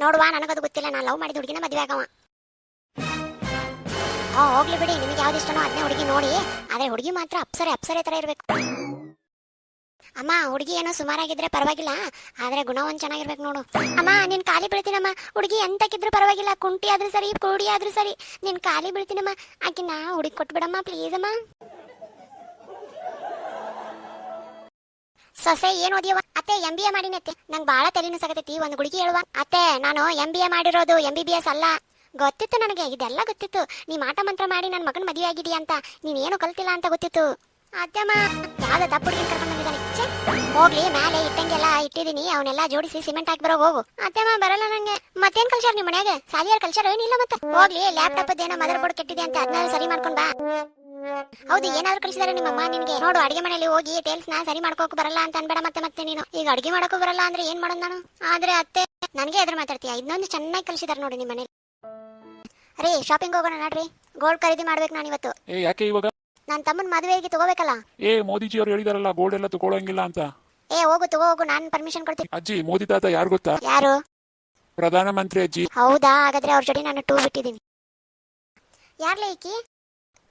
ನೋಡುವ, ನನಗದು ಗೊತ್ತಿಲ್ಲ. ನಾನು ಲವ್ ಮಾಡಿದ ಹುಡುಗಿನ ಮದುವೆ ಆಗವ. ಹೋಗ್ಲಿ ಬಿಡಿ, ನಿಮಗೆ ಯಾವ್ದು ಇಷ್ಟನೋ ಅದನ್ನೇ ಹುಡುಗಿ ನೋಡಿ. ಆದ್ರೆ ಹುಡುಗಿ ಮಾತ್ರ ಅಪ್ಸರೆ ತರ ಇರ್ಬೇಕು. ಅಮ್ಮ, ಹುಡುಗಿ ಏನೋ ಸುಮಾರಾಗಿದ್ರೆ ಪರವಾಗಿಲ್ಲ, ಆದ್ರೆ ಗುಣ ಒಂದ್ ಚೆನ್ನಾಗಿರ್ಬೇಕು ನೋಡು. ಅಮ್ಮ, ನಿನ್ ಕಾಲಿ ಬೀಳ್ತೀನಮ್ಮ. ಹುಡುಗಿ ಎಂತಕ್ಕಿದ್ರು ಪರವಾಗಿಲ್ಲ, ಕುಂಟಿ ಆದ್ರೂ ಸರಿ, ಕುಡಿ ಆದ್ರೂ ಸರಿ, ನಿನ್ ಕಾಲಿ ಬೀಳ್ತೀನಮ್ಮ. ಆಕಿನ ಹುಡುಗಿ ಕೊಟ್ಬಿಡಮ್ಮ ಪ್ಲೀಸ್ ಅಮ್ಮ. ಸೊಸೆ ಏನ್ ಓದಿಯವ? ಅತ್ತೆ MBA ಮಾಡಿನತ್ತೆ. ನಂಗೆ ಬಾಳ ತಲೆನೂ ಸಾಕತೈತಿ. ಒಂದು ಹುಡುಗಿ ಹೇಳುವ. ಅತ್ತೆ, ನಾನು MBA ಮಾಡಿರೋದು, MBBS ಅಲ್ಲ. ಗೊತ್ತಿತ್ತು ನನಗೆ, ಇದೆಲ್ಲ ಗೊತ್ತಿತ್ತು. ನೀ ಮಾಟ ಮಂತ್ರ ಮಾಡಿ ನನ್ನ ಮಗನ ಮದುವೆ ಆಗಿದೀಯ ಅಂತ. ನೀನೇನು ಕಲ್ತಿಲ್ಲ ಅಂತ ಗೊತ್ತಿತ್ತು. ಅತ್ತಮ್ಮ, ಯಾವ್ದು ತಪ್ಪು ಹುಡುಗಿನ ಕರ್ಕೊಂಡು ಬಂದಿದ್ದಾನೆ. ಹೋಗ್ಲಿ, ಮೇಲೆ ಇಟ್ಟಂಗೆಲ್ಲ ಇಟ್ಟಿದೀನಿ, ಅವನ್ನೆಲ್ಲ ಜೋಡಿಸಿ ಸಿಮೆಂಟ್ ಹಾಕಿ ಬರೋ ಹೋಗು. ಅತ್ತಮ್ಮ, ಬರಲ್ಲ ನಂಗೆ. ಮತ್ತೇನ್ ಕಲ್ಚಾರ ನಿಮ್ಮ ಮನ್ಯಾಗ? ಸಾಲಿಯರ್ ಕಲ್ಚಾರ ಏನಿಲ್ಲ. ಮತ್ತೆ ಹೋಗ್ಲಿ, ಲ್ಯಾಪ್ಟಾಪ್ ಏನೋ ಮದರ್ ಬೋರ್ಡ್ ಕೆಟ್ಟಿದೆ ಅಂತ ಅದನ್ನ ಸರಿ ಮಾಡ್ಕೊಂಡ್ ಬಾ. ಹೌದು, ಏನಾದ್ರು ಕಳಿಸಿದಾರೆ ನಿಮ್ಮಮ್ಮ ನಿನ್ಗೆ? ನೋಡು, ಅಡಿಗೆ ಮನೆಯಲ್ಲಿ ಹೋಗಿ ಟೇಲ್ಸ್ ನ ಸರಿ ಮಾಡ್ಕೋಕ್ ಬರಲ್ಲ ಅಂತ ಅನ್ಬೇಡ. ಮತ್ತೆ ನೀನು ಈಗ ಅಡಿಗೆ ಮಾಡಕ್ಕೂ ಬರಲ್ಲ ಅಂದ್ರೆ ಏನ್ ಮಾಡೋದು ನಾನು? ಆದ್ರೆ ಅತ್ತೆ, ನನ್ಗೆ ಎದುರು ಮಾತಾಡ್ತೀಯ. ಇನ್ನೊಂದು ಚೆನ್ನಾಗಿ ಕಳಿಸಿದಾರೆ ನೋಡಿ ನಿಮ್ಮ ಮನೇಲಿ. ರೀ, ಶಾಪಿಂಗ್ ಹೋಗೋಣ ನಡ್ರಿ. ಗೋಲ್ಡ್ ಖರೀದಿ ಮಾಡ್ಬೇಕು ನಾನು ಇವತ್ತು. ಯಾಕೆ ಇವಾಗ? ನನ್ನ ತಮ್ಮನ ಮದುವೆಗೆ ತಗೋಬೇಕಲ್ಲ. ಮೋದಿಜಿ ಅವ್ರು ಹೇಳಿದಾರಲ್ಲ ಗೋಲ್ಡ್ ಎಲ್ಲ ತಗೊಳಂಗಿಲ್ಲ ಅಂತ. ಹೋಗು, ತಗೋ, ನಾನು ಪರ್ಮಿಷನ್ ಕೊಡ್ತೀನಿ. ಅಜ್ಜಿ, ಮೋದಿ ತಾತ ಯಾರು ಗೊತ್ತಾ? ಯಾರು? ಪ್ರಧಾನ ಮಂತ್ರಿ ಅಜ್ಜಿ. ಹೌದಾ? ಹಾಗಾದ್ರೆ ಅವ್ರ ಜೊತೆ ನಾನು ಟೂ ಬಿಟ್ಟಿದ್ದೀನಿ. ಯಾರ್ಲೇ ಈಕಿ?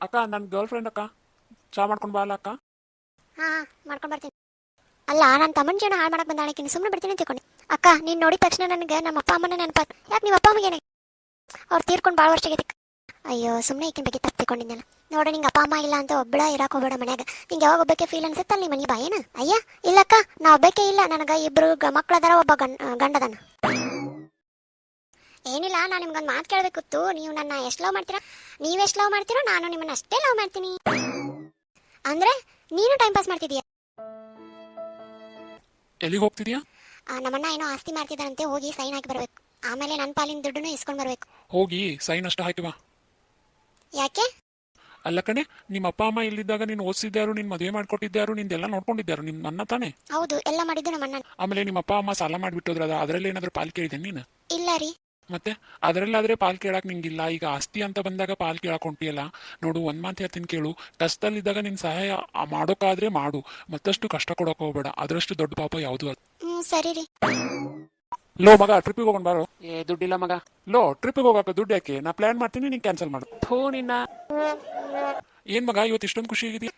ಅಕ್ಕ, ನನ್ನ ಗರ್ಲ್ ಫ್ರೆಂಡ್ ಅಕ್ಕ. ಚಾ ಮಾಡ್ಕೊಂಡ್ ಬಾ ಅಲ್ಲ ಅಕ್ಕ. ಹಾ, ಮಾಡ್ಕೊಂಡ್ ಬರ್ತೀನಿ. ಅಲ್ಲ, ನನ್ನ ತಮ್ಮನ ಜನ ಹಾಳು ಮಾಡಕ್ ಬಂದಾಳಕಿನ, ಸುಮ್ಮನೆ ಬಿಡ್ತೀನಿ ತಿಳ್ಕೊಂಡು. ಅಕ್ಕ, ನೀನ್ ನೋಡಿದ ತಕ್ಷಣ ನನಗೆ ನಮ್ಮ ಅಪ್ಪ ಅಮ್ಮನ ನೆನಪ. ಯಾಕೆ ನಿಮ್ಮ ಅಪ್ಪ ಅಮ್ಮಗೆ ಅವ್ರು ತೀರ್ಕೊಂಡು ಭಾಳ ವರ್ಷ ಆಗೈತಿ. ಅಯ್ಯೋ, ಸುಮ್ಮನೆ ಈಕಿನ ಬಗ್ಗೆ ತಪ್ಪಿಕೊಂಡಿದ್ದೆಲ್ಲ. ನೋಡು, ನಿಂಗೆ ಅಪ್ಪ ಅಮ್ಮ ಇಲ್ಲ ಅಂತ ಒಬ್ಬಳ ಇರಾಕ್ ಹೋಗ್ಬೇಡ ಮನ್ಯಾಗ. ನಿಂಗೆ ಯಾವಾಗ ಒಬ್ಬಕ್ಕೆ ಫೀಲ್ ಅನ್ಸುತ್ತೆ ಅಲ್ಲಿ ಮನಿ ಬಾ. ಏನ? ಅಯ್ಯ, ಇಲ್ಲಕ್ಕ, ನಾ ಒಬ್ಬಕ್ಕೆ ಇಲ್ಲ. ನನಗೆ ಇಬ್ರು ಮಕ್ಳದಾರ, ಒಬ್ಬ ಗಂಡದನ. ಏನಿಲ್ಲ, ನಾನು ನಿಮ್ಗೊಂದು ಮಾತು ಕೇಳಬೇಕಿತ್ತು. ನೀವು ನನ್ನ ಎಷ್ಟು ಲವ್ ಮಾಡ್ತೀರಾ? ನೀವೆಷ್ಟು ಲವ್ ಮಾಡ್ತೀರೋ ನಾನು ನಿಮ್ಮನ್ನ ಅಷ್ಟೇ ಲವ್ ಮಾಡ್ತೀನಿ. ಅಂದ್ರೆ ನೀನು ಟೈಮ್ ಪಾಸ್ ಮಾಡ್ತಿದೀಯ. ಎಲ್ಲಿಗೆ ಹೋಗ್ತಿದ್ಯಾ? ನಮ್ಮಣ್ಣ ಏನೋ ಆಸ್ತಿ ಮಾಡ್ತಿದ್ದಾರಂತೆ, ಹೋಗಿ ಸೈನ್ ಹಾಕಿ ಬರ್ಬೇಕು. ಆಮೇಲೆ ನನ್ನ ಪಾಲಿನ ದುಡ್ಡನ್ನು ಇಸ್ಕೊಂಡ್ ಬರ್ಬೇಕು. ಹೋಗಿ ಸೈನ್ ಅಷ್ಟ ಹಾಕಿ ಬಾ. ಯಾಕೆ? ಅಲ್ಲ ಕಣೆ, ನಿಮ್ಮ ಅಪ್ಪ ಅಮ್ಮ ಇಲ್ಲಿದ್ದಾಗ ನೀನು ಓದಿಸಿದ್ಯಾರು, ನಿನ್ ಮದುವೆ ಮಾಡ್ಕೊಟ್ಟಿದ್ಯಾರು, ನಿಂದೆಲ್ಲ ನೋಡ್ಕೊಂಡಿದ್ಯಾರು ನಿಮ್ಮ ಅಣ್ಣ ತಾನೆ? ಹೌದು, ಎಲ್ಲ ಮಾಡಿದ್ದು ನಮ್ಮಣ್ಣ. ಆಮೇಲೆ ನಿಮ್ಮ ಅಪ್ಪ ಅಮ್ಮ ಸಾಲ ಮಾಡಿಬಿಟ್ಟೋದ್ರದ, ಅದರಲ್ಲಿ ಏನಾದ್ರೂ ಪಾಲ್ ಕೇಳಿದೆ ನೀನು? ಇಲ್ಲ ರೀ. ಮತ್ತೆ ಅದರಲ್ಲಾದ್ರೆ ಪಾಲ್ ಕೇಳಕ್ ನಿಂಗಿಲ್ಲ. ಈಗ ಆಸ್ತಿ ಅಂತ ಬಂದಾಗ ಪಾಲ್ ಕೇಳಕ್ ಹೊಂಟಿಯಲ್ಲ. ನೋಡು, ಒಂದ್ ಮಾತು ಹೇಳ್ತೀನಿ ಕೇಳು. ಕಷ್ಟದಲ್ಲಿದ್ದಾಗ ನಿನ್ ಸಹಾಯ ಮಾಡೋಕಾದ್ರೆ ಮಾಡು, ಮತ್ತಷ್ಟು ಕಷ್ಟ ಕೊಡಕ್ ಹೋಗ್ಬೇಡ. ಅದರಷ್ಟು ದೊಡ್ಡ ಪಾಪ ಯಾವುದು ಅಲ್ಲ. ಸರಿ ರೀ. ಲೋ ಮಗ, ಟ್ರಿಪ್ಪಿಗೆ ಹೋಗೋಣ ಬಾರೋ. ದುಡ್ಡಿಲ್ಲ ಮಗ. ಲೋ, ಟ್ರಿಪ್ಪಿಗೆ ಹೋಗಕ್ಕೆ ದುಡ್ಡು ಯಾಕೆ? ನಾ ಪ್ಲಾನ್ ಮಾಡ್ತೀನಿ, ನೀನ್ ಕ್ಯಾನ್ಸಲ್ ಮಾಡು. ನಿನ್ನ ಏನ್ ಮಗ ಇವತ್ತು ಇಷ್ಟೊಂದು ಖುಷಿ ಆಗಿದೆಯಾ?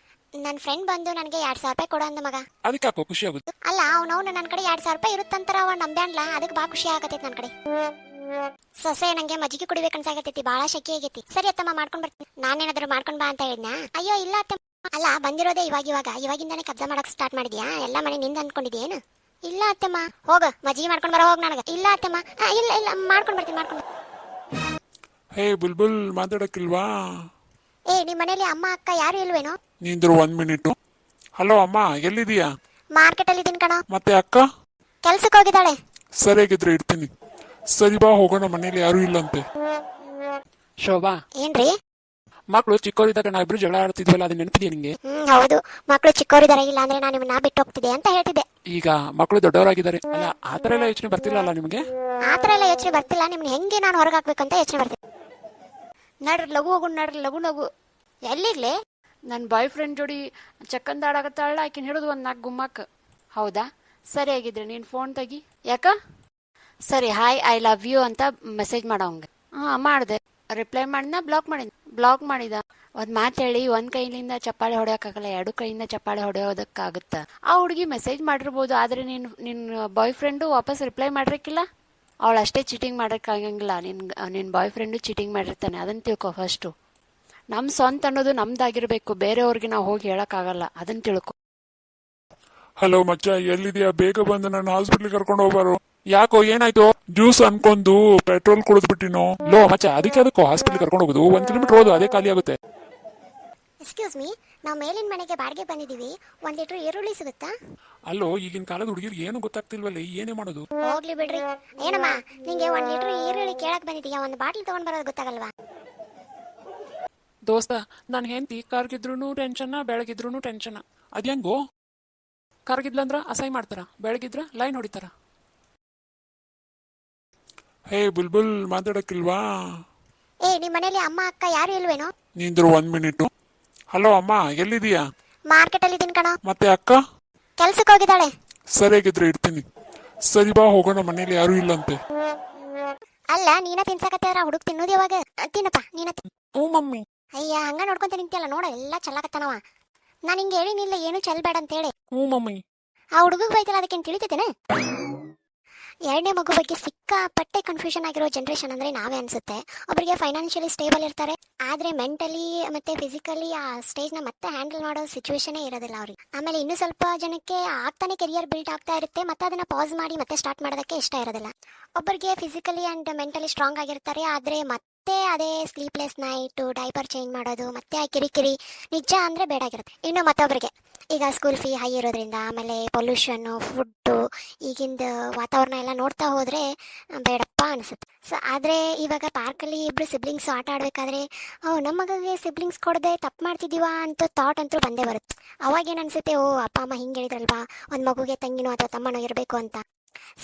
ನನ್ನ ಫ್ರೆಂಡ್ ಬಂದು ನನಗೆ 2,000 ರೂಪಾಯಿ ಕೊಡು ಅಂದ ಮಗ. ಅದಕ್ಕೆ ಯಾಕೋ ಖುಷಿ ಆಗುತ್ತೆ? ಅಲ್ಲ, ಅವನವನು ನನ್ನ ಕಡೆ 2,000 ರೂಪಾಯಿ ಇರುತ್ತಂತಾರ, ಅವ ನಂಬ್ಯಾನ್ಲ, ಅದಕ್ಕೆ ಬಾ ಖುಷಿ ಆಗತೈತಿ ನನ್ನ ಕಡೆ. ಸೊಸೆ, ನಂಗೆ ಮಜ್ಜಿಗೆ ಕುಡಿಬೇಕನ್ಸಾಗತೈತಿ, ಬಾಳ ಶೆಕೆ ಆಗೈತಿ. ಸರಿ ಅತ್ತಮ್ಮ, ಮಾಡ್ಕೊಂಡ್ ಬರ್ತೀನಿ. ನಾನೇನಾದ್ರು ಮಾಡ್ಕೊಂಡ್ ಬಾ ಅಂತ ಹೇಳಿದ್ನಾ? ಅಯ್ಯೋ ಇಲ್ಲ ಅತ್ತಮ್ಮ. ಅಲ್ಲ, ಬಂದಿರೋದೇ ಇವಾಗಿಂದಾನೆ ಕಬ್ಜಾ ಮಾಡಕ್ ಸ್ಟಾರ್ಟ್ ಮಾಡಿದ್ಯಾ? ಎಲ್ಲ ಮನೆ ನಿಂದ ಅನ್ಕೊಂಡಿದ್ಯೇನು? ಇಲ್ಲ ಅತ್ತಮ್ಮ. ಹೋಗ, ಮಜ್ಜಿಗೆ ಮಾಡ್ಕೊಂಡ್ ಬರೋ ಹೋಗ್ ನನಗ. ಇಲ್ಲ ಅತ್ತಮ್ಮ. ಇಲ್ಲ ಇಲ್ಲ, ಮಾಡ್ಕೊಂಡ್ ಬರ್ತೀನಿ. ಹೇ ಬುಲ್ಬುಲ್, ಮಾತಾಡಕ್ಕಿಲ್ವಾ? ನಿಮ್ ಮನೇಲಿ ಅಮ್ಮ ಅಕ್ಕ ಯಾರು ಇಲ್ವೇನೋ? ನಿಂದ್ರು 1 ಮಿನಿಟ್. ಹಲೋ ಅಮ್ಮ, ಎಲ್ಲಿದೀಯಾ? ಮಾರ್ಕೆಟ್ ಅಲ್ಲಿ ಇದೀನಿ ಕಣೋ. ಮತ್ತೆ ಅಕ್ಕ? ಕೆಲ್ಸಕ್ಕೆ ಹೋಗಿದ್ದಾಳೆ. ಸರಿಯಾಗಿದ್ರೆ ಇಡ್ತೀನಿ. ಸರಿ ಬಾ, ಹೋಗೋಣ. ಮನೇಲಿ ಯಾರು ಇಲ್ಲಂತೆ. ಶೋಭಾ, ಏನ್ರಿ? ಮಕ್ಕಳು ಚಿಕ್ಕವರಿದ್ದಾಗ ನಾವಿಬ್ರು ಜಗಳ ಆಡ್ತಿದ್ವಲ್ಲ, ಅದು ನೆನಪಿದೆಯಾ ನಿಂಗೆ? ಹೌದು, ಮಕ್ಕಳು ಚಿಕ್ಕವರಿದ್ದಾರೆ, ಇಲ್ಲ ಅಂದ್ರೆ ನಾನು ನಿಮ್ಮನ್ನ ಬಿಟ್ಟು ಹೋಗ್ತಿದ್ದೆ ಅಂತ ಹೇಳ್ತಿದ್ದೆ. ಈಗ ಮಕ್ಕಳು ದೊಡ್ಡವರಾಗಿದ್ದಾರೆ ಅಲ್ಲ, ಆತರ ಎಲ್ಲ ಯೋಚನೆ ಬರ್ತಿಲ್ಲ ಅಲ್ಲ ನಿಮ್ಗೆ? ಆತರ ಎಲ್ಲ ಯೋಚನೆ ಬರ್ತಿಲ್ಲ. ನಿಮ್ಗೆ ಹೆಂಗೆ ನಾನು ಹೊರಗೆ ಹಾಕ್ಬೇಕಂತ ಯೋಚನೆ ಬರ್ತಿದೆ. ನಡ್ರಿ, ಲಘು ಹೋಗು, ನಡ್ರಿ, ಲಘು. ಎಲ್ಲಿರ್ಲಿ? ನನ್ನ ಬಾಯ್ ಫ್ರೆಂಡ್ ಜೋಡಿ ಚಕ್ಕಂದಾಡಕತ್ತಾಳ, ಆಕಿನ ಹಿಡಿದು ಒಂದು 4 ಗುಮ್ಮಕ್ಕೆ. ಹೌದಾ? ಸರಿ, ಆಗಿದ್ರೆ ನೀನು ಫೋನ್ ತೆಗಿ. ಯಾಕ? ಸರಿ, ಹಾಯ್, ಐ ಲವ್ ಯು ಅಂತ ಮೆಸೇಜ್ ಮಾಡೋಂಗೆ. ಮಾಡಿದೆ. ರಿಪ್ಲೈ ಮಾಡಿದ, ಬ್ಲಾಕ್ ಮಾಡಿದ. ಒಂದು ಮಾತು ಹೇಳಿ, ಒಂದು ಕೈಲಿಂದ ಚಪ್ಪಾಳೆ ಹೊಡೆಯೋಕ್ಕಾಗಲ್ಲ, 2 ಕೈಯಿಂದ ಚಪ್ಪಾಳೆ ಹೊಡೆಯೋದಕ್ಕಾಗುತ್ತಾ? ಆ ಹುಡುಗಿ ಮೆಸೇಜ್ ಮಾಡಿರ್ಬೋದು, ಆದರೆ ನಿನ್ನ ಬಾಯ್ ಫ್ರೆಂಡು ವಾಪಸ್ ರಿಪ್ಲೈ ಮಾಡಿರಕ್ಕಿಲ್ಲ. ಅವಳು ಅಷ್ಟೇ ಚೀಟಿಂಗ್ ಮಾಡೋಕ್ಕಾಗಂಗಿಲ್ಲ. ನಿನ್ನ ಬಾಯ್ ಫ್ರೆಂಡು ಚೀಟಿಂಗ್ ಮಾಡಿರ್ತಾನೆ, ಅದನ್ನು ತಿಳ್ಕೊ ಫಸ್ಟು. ನಮ್ಮ ಸ್ವಂತ ಅನ್ನೋದು ನಮ್ದಾಗಿರ್ಬೇಕು, ಬೇರೆಯವ್ರಿಗೆ ನಾವು ಹೋಗಿ ಹೇಳೋಕ್ಕಾಗಲ್ಲ, ಅದನ್ನು ತಿಳ್ಕೊ. ಹಲೋ ಮಚ್ಚ, ಎಲ್ಲಿದ್ಯಾ? ಬೇಗ ಬಂದು ನನ್ನ ಹಾಸ್ಪಿಟ್ಲಿಗೆ ಕರ್ಕೊಂಡು ಹೋಗ್ಬಾರು. ಯಾಕೋ, ಏನಾಯ್ತು? ಜ್ಯೂಸ್ ಅನ್ಕೊಂಡು ಪೆಟ್ರೋಲ್ ಕುಡಿದ್ಬಿಟ್ಟಿನೋ. ಲೋ ಮಚ್ಚ, ಅದಕ್ಕೂ ಹಾಸ್ಪಿಟ್ಲ್ ಕರ್ಕೊಂಡು ಹೋಗುದು. 1 ಕಿಲೋಮೀಟರ್ ಹೋದು, ಅದೇ ಖಾಲಿ ಆಗುತ್ತೆ. ಎಕ್ಸ್ಕ್ಯೂಸ್ ಮೀ, ನಾವು ಮೇಲಿನ ಮನೆಗೆ ಬಾಡಿಗೆ ಬಂದಿದ್ದೀವಿ. 1 ಲೀಟರ್ ಈರುಳ್ಳಿ ಸಿಗುತ್ತಾ? ಅಲ್ಲೋ, ಈಗಿನ ಕಾಲದ ಹುಡುಗಿರು ಏನು ಗೊತ್ತಾಗ್ತಿಲ್ವಲ್ಲ, ಏನೇ ಮಾಡೋದು? ಹೋಗ್ಲಿ ಬಿಡ್ರಿ. ಏನಮ್ಮ, ನಿಂಗೆ 1 ಲೀಟರ್ ಈರುಳ್ಳಿ ಕೇಳಕ್ ಬಂದಿದ್ದೀಯಾ? ಒಂದು ಬಾಟ್ಲಿ ತಗೊಂಡ್ ಬರೋದು ಗೊತ್ತಾಗಲ್ವಾ? ದೋಸ್ತ, ನನ್ನ ಹೆಂಡತಿ ಕರ್ಗಿದ್ರು ಟೆನ್ಷನ್, ಬೆಳಗಿದ್ರು ಟೆನ್ಷನ್. ಅದ್ಯಾಂಗೋ? ಕರ್ಗಿದ್ಲಂದ್ರ ಅಸಹ್ಯ ಮಾಡ್ತಾರ, ಬೆಳಗಿದ್ರ ಲೈನ್ ಹೊಡಿತಾರ. ಹೇ ಬುಲ್ಬುಲ್, ಮಾತಾಡಕ್ಕಿಲ್ವಾ? ನಿಮ್ ಮನೇಲಿ ಅಮ್ಮ ಅಕ್ಕ ಯಾರು ಇಲ್ವೇನೋ? ನಿಂದ್ರು 1 ಮಿನಿಟ್. ಹಲೋ ಅಮ್ಮ, ಎಲ್ಲಿದೀಯಾ? ಮಾರ್ಕೆಟ್ ಅಲ್ಲಿ ಇದೀನಿ ಕಣ. ಮತ್ತೆ ಅಕ್ಕ? ಕೆಲ್ಸಕ್ಕೆ ಹೋಗಿದ್ದಾಳೆ. ಸರಿಯಾಗಿದ್ರೆ ಇಡ್ತೀನಿ. ಸರಿ ಬಾ, ಹೋಗೋಣ. ಮನೇಲಿ ಯಾರು ಇಲ್ಲಂತೆ. ಅಲ್ಲ ನೀನ ತಿನ್ಸಕತ್ತಾರ ಹುಡುಗ ತಿನ್ನೋದು ಯಾವಾಗ ತಿನ್ನಪ್ಪ ನೀನ ಹ್ಞೂ ಮಮ್ಮಿ. ಅಯ್ಯ ಹಂಗ ನೋಡ್ಕೊಂತ ನಿಂತಿಯಲ್ಲ ನೋಡ ಎಲ್ಲ ಚಲ್ಲಾಕತ್ತಾನವ. ನಾನು ಹಿಂಗೆ ಹೇಳಿನಿಲ್ಲ ಏನು ಚೆಲ್ಬೇಡ ಅಂತೇಳಿ. ಹ್ಞೂ ಮಮ್ಮಿ. ಆ ಹುಡುಗಗ್ ಬೈತಲ್ಲ ಅದಕ್ಕೇನು ತಿಳಿತೈತೇನೆ? ಎರಡನೇ ಮಗು ಬಗ್ಗೆ ಸಿಕ್ಕಾಪಟ್ಟೆ ಕನ್ಫ್ಯೂಷನ್ ಆಗಿರೋ ಜನರೇಷನ್ ಅಂದ್ರೆ ನಾವೇ ಅನ್ಸುತ್ತೆ. ಒಬ್ಬರಿಗೆ ಫೈನಾನ್ಷಿಯಲಿ ಸ್ಟೇಬಲ್ ಇರ್ತಾರೆ, ಆದ್ರೆ ಮೆಂಟಲಿ ಮತ್ತೆ ಫಿಸಿಕಲಿ ಆ ಸ್ಟೇಜ್ನ ಮತ್ತೆ ಹ್ಯಾಂಡಲ್ ಮಾಡೋ ಸಿಚುವೇಶನೇ ಇರೋದಿಲ್ಲ ಅವ್ರಿಗೆ. ಆಮೇಲೆ ಇನ್ನು ಸ್ವಲ್ಪ ಜನಕ್ಕೆ ಆಗ್ತಾನೆ ಕೆರಿಯರ್ ಬಿಲ್ಡ್ ಆಗ್ತಾ ಇರುತ್ತೆ, ಮತ್ತೆ ಅದನ್ನ ಪಾಸ್ ಮಾಡಿ ಮತ್ತೆ ಸ್ಟಾರ್ಟ್ ಮಾಡೋದಕ್ಕೆ ಇಷ್ಟ ಇರೋದಿಲ್ಲ. ಒಬ್ಬರಿಗೆ ಫಿಸಿಕಲಿ ಅಂಡ್ ಮೆಂಟಲಿ ಸ್ಟ್ರಾಂಗ್ ಆಗಿರ್ತಾರೆ, ಆದ್ರೆ ಮತ್ತೆ ಅದೇ ಸ್ಲೀಪ್ಲೆಸ್ ನೈಟ್, ಡೈಪರ್ ಚೇಂಜ್ ಮಾಡೋದು, ಮತ್ತೆ ಆ ಕಿರಿಕಿರಿ ನಿಜ ಅಂದ್ರೆ ಬೇಡಾಗಿರುತ್ತೆ. ಇನ್ನು ಮತ್ತೊಬ್ಬರಿಗೆ ಈಗ ಸ್ಕೂಲ್ ಫೀ ಹೈ ಇರೋದ್ರಿಂದ, ಆಮೇಲೆ ಪೊಲ್ಯೂಷನ್ನು, ಫುಡ್ಡು, ಈಗಿಂದ ವಾತಾವರಣ ಎಲ್ಲ ನೋಡ್ತಾ ಹೋದ್ರೆ ಬೇಡಪ್ಪ ಅನಿಸುತ್ತೆ. ಸೊ ಆದರೆ ಇವಾಗ ಪಾರ್ಕಲ್ಲಿ ಇಬ್ಬರು ಸಿಬ್ಲಿಂಗ್ಸ್ ಆಟ ಆಡಬೇಕಾದ್ರೆ ನಮ್ಮ ಮಗಗೆ ಸಿಬ್ಲಿಂಗ್ಸ್ ಕೊಡದೆ ತಪ್ಪು ಮಾಡ್ತಿದ್ದೀವಾ ಅಂತ ಥಾಟ್ ಅಂತೂ ಬಂದೇ ಬರುತ್ತೆ. ಅವಾಗೇನು ಅನಿಸುತ್ತೆ, ಓ ಅಪ್ಪ ಅಮ್ಮ ಹಿಂಗೆ ಹೇಳಿದ್ರಲ್ವಾ, ಒಂದು ಮಗುಗೆ ತಂಗಿನೋ ಅಥವಾ ತಮ್ಮನೋ ಇರಬೇಕು ಅಂತ.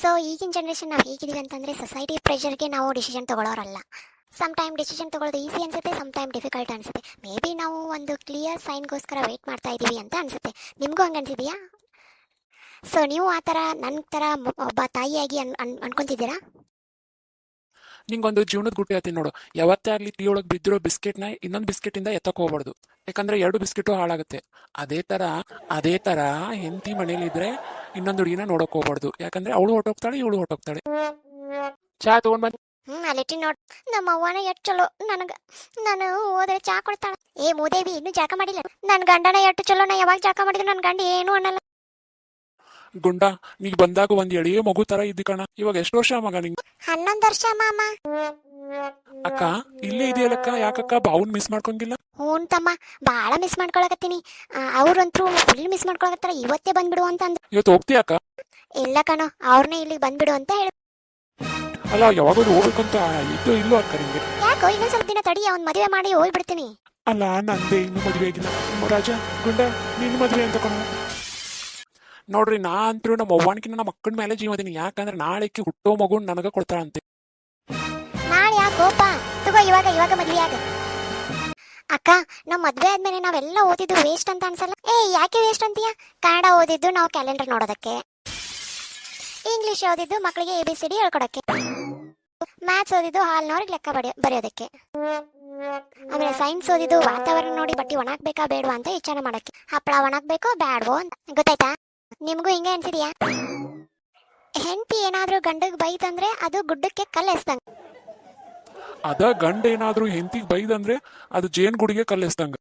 ಸೊ ಈಗಿನ ಜನ್ರೇಷನ್ ನಾವು ಹೇಗಿದ್ದೀವಿ ಅಂತಂದರೆ ಸೊಸೈಟಿ ಪ್ರೆಷರ್ಗೆ ನಾವು ಡಿಸಿಷನ್ ತೊಗೊಳೋರಲ್ಲ. ಸಮ್ ಟೈಮ್ ಡಿಸಿಷನ್ ತೊಗೊಳ್ಳೋದು ಈಸಿ ಅನ್ಸುತ್ತೆ, ಸಮ್ ಟೈಮ್ ಡಿಫಿಕಲ್ಟ್ ಅನ್ಸುತ್ತೆ. ಮೇ ಬಿ ನಾವು ಒಂದು ಕ್ಲಿಯರ್ ಸೈನ್ಗೋಸ್ಕರ ವೆಯ್ಟ್ ಮಾಡ್ತಾ ಇದ್ದೀವಿ ಅಂತ ಅನ್ಸುತ್ತೆ. ನಿಮಗೂ ಹಂಗೆ ಅನ್ಸಿದೆಯಾ? ಸೊ ನೀವು ಆ ಥರ ನನ್ನ ಥರ ಒಬ್ಬ ತಾಯಿಯಾಗಿ ಅನ್ಕೊಂತಿದ್ದೀರಾ? ನಿಂಗೊಂದು ಜೀವನದ ಗುಟ್ಟು ಹೇಳ್ತೀನಿ ನೋಡು. ಯಾವತ್ತೇ ಆಗಲಿ ಟೀ ಒಳಗೆ ಬಿದ್ದಿರೋ ಬಿಸ್ಕೆಟ್ನ ಇನ್ನೊಂದು ಬಿಸ್ಕೆಟಿಂದ ಎತ್ತಕ್ಕೆ ಹೋಗ್ಬಾರ್ದು, ಯಾಕಂದ್ರೆ ಎರಡು ಬಿಸ್ಕೆಟು ಹಾಳಾಗುತ್ತೆ. ಅದೇ ಥರ ಹೆಂಡತಿ ಮನೇಲಿದ್ರೆ ಇನ್ನೊಂದು ಹುಡುಗಿನ ನೋಡೋಕೆ ಹೋಗ್ಬಾರ್ದು, ಯಾಕಂದ್ರೆ ಅವಳು ಹೊಟ್ಟೋಗ್ತಾಳೆ, ಇವಳು ಹೊಟ್ಟೋಗ್ತಾಳೆ. ಚಾ ತಗೊಂಡ್ ಬಂದು ಅಲ್ಲಿಟ್ಟು ನೋಡಿ ನಮ್ಮ ಅವ್ವನ ಎಷ್ಟು ಚಲೋ ನನಗೆ. ನಾನು ಹೋದ್ರೆ ಚಾ ಕೊಡ್ತಾಳ. ಏ ಮೂದೇವಿ ಇನ್ನೂ ಜಾಕ ಮಾಡಿಲ್ಲ. ನನ್ನ ಗಂಡನ ಎಷ್ಟು ಚಲೋ, ನಾ ಯಾವಾಗ ಜಾಕ ಮಾಡಿದ್ರು ನನ್ನ ಗಂಡ ಏನೂ ಅನ್ನಲ್ಲ. ಗುಂಡ, ನೀಗ್ ಬಂದಾಗ ಒಂದ್ ಎಳೆಯ ಮಗು ತರ ಇದ್ದಿ ಕಣ. ಇವಾಗ ಎಷ್ಟು ವರ್ಷ ಮಗ ನಿಂಗೆ? 11 ವರ್ಷ ಮಾಮ. ಅಕ್ಕ ಇಲ್ಲೇ ಇದೆಯಲ್ಲಕ್ಕ, ಯಾಕಕ್ಕ ಬಾವುನ್ ಮಿಸ್ ಮಾಡ್ಕೊಂಗಿಲ್ಲ? ಹ್ಞೂ ತಮ್ಮ, ಭಾಳ ಮಿಸ್ ಮಾಡ್ಕೊಳಕತ್ತೀನಿ. ಅವ್ರಂತೂ ಫುಲ್ ಮಿಸ್ ಮಾಡ್ಕೊಳಕತ್ತಾರ. ಇವತ್ತೇ ಬಂದ್ಬಿಡು ಅಂತ ಅಂದ್ರು. ಇವತ್ತು ಹೋಗ್ತೀಯ ಅಕ್ಕ? ಇಲ್ಲ ಕಣೋ, ಅವ್ರನ್ನೇ ಇಲ್ಲಿಗೆ ಬಂದ್ಬಿಡು ಅಂತ ಹೇಳಿ. ಅಲ್ಲ ಯಾವಾಗಲೂ ಹೋಗ್ಬೇಕಂತ ಇದ್ದು ಇಲ್ಲೋ ಅಕ್ಕ ನಿಂಗೆ? ಯಾಕೋ ಇನ್ನೊಂದ್ ಸ್ವಲ್ಪ ದಿನ ತಡಿ, ಅವ್ನ್ ಮದುವೆ ಮಾಡಿ ಹೋಗ್ಬಿಡ್ತೀನಿ. ಅಲ್ಲ ನಂದೇ ಇನ್ನು ಮದುವೆ ಆಗಿಲ್ಲ. ರಾಜ ಗುಂಡ ನಿನ್ನ ಮದುವೆ ಅಂತ ಕಣ. ನೋಡ್ರಿ, ನಾ ಅಂತೂ ನಮ್ಮ ಅವ್ವನ್ಕಿನ್ನ ನಮ್ಮ ಮಕ್ಕಳ ಮೇಲೆ ಜೀವದೀನಿ, ಯಾಕಂದ್ರೆ ನಾಳೆಕ್ಕೆ ಹುಟ್ಟೋ ಮಗು ನನಗ ಕೊಡ್ತಾಳಂತೆ. ನಾಳೆ ಯಾಕೋಪ ತಗೋ, ಇವಾಗ ಮದ್ವೆ ಆಗ. ಅಕ್ಕ, ನಾವ್ ಮದ್ವೆ ಆದ್ಮೇಲೆ ನಾವೆಲ್ಲ ಓದಿದ್ದು ವೇಸ್ಟ್ ಅಂತ ಅನ್ಸಲ್ಲ? ಏ ಯಾಕೆ ವೇಸ್ಟ್ ಅಂತೀಯ? ಕನ್ನಡ ಓದಿದ್ದು ನಾವು ಕ್ಯಾಲೆಂಡರ್ ನೋಡೋದಕ್ಕೆ, ಇಂಗ್ಲಿಷ್ ಓದಿದ್ದು ಮಕ್ಕಳಿಗೆ ABCD ಹೇಳ್ಕೊಡಕ್ಕೆ, ಮ್ಯಾಥ್ಸ್ ಓದಿದ್ದು ಹಾಲ್ನವ್ರಿಗೆ ಲೆಕ್ಕ ಬರೆಯೋದಕ್ಕೆ, ಆಮೇಲೆ ಸೈನ್ಸ್ ಓದಿದ್ದು ವಾತಾವರಣ ನೋಡಿ ಬಟ್ಟೆ ಒಣಗ್ಬೇಕಾ ಬೇಡವಾ ಅಂತ ಯೋಚನೆ ಮಾಡಕ್ಕೆ, ಹಪ್ಪಳ ಒಣಗ್ಬೇಕೋ ಬ್ಯಾಡ್ವೋ ಅಂತ. ಗೊತ್ತಾಯ್ತಾ? ನಿಮ್ಗೂ ಹಿಂಗೆ ಅನ್ಸಿದ್ಯಾ? ಹೆಂಡತಿ ಏನಾದ್ರೂ ಗಂಡಗ್ ಬೈತಂದ್ರೆ ಅದು ಗುಡ್ಡಕ್ಕೆ ಕಲ್ಲೆಸ್ದಂಗ. ಅದ ಗಂಡ ಏನಾದ್ರೂ ಹೆಂಡತಿಗೆ ಬೈದಂದ್ರೆ ಅದು ಜೇನ್ ಗುಡಿಗೆ ಕಲ್ಲೆಸ್ದಂಗ.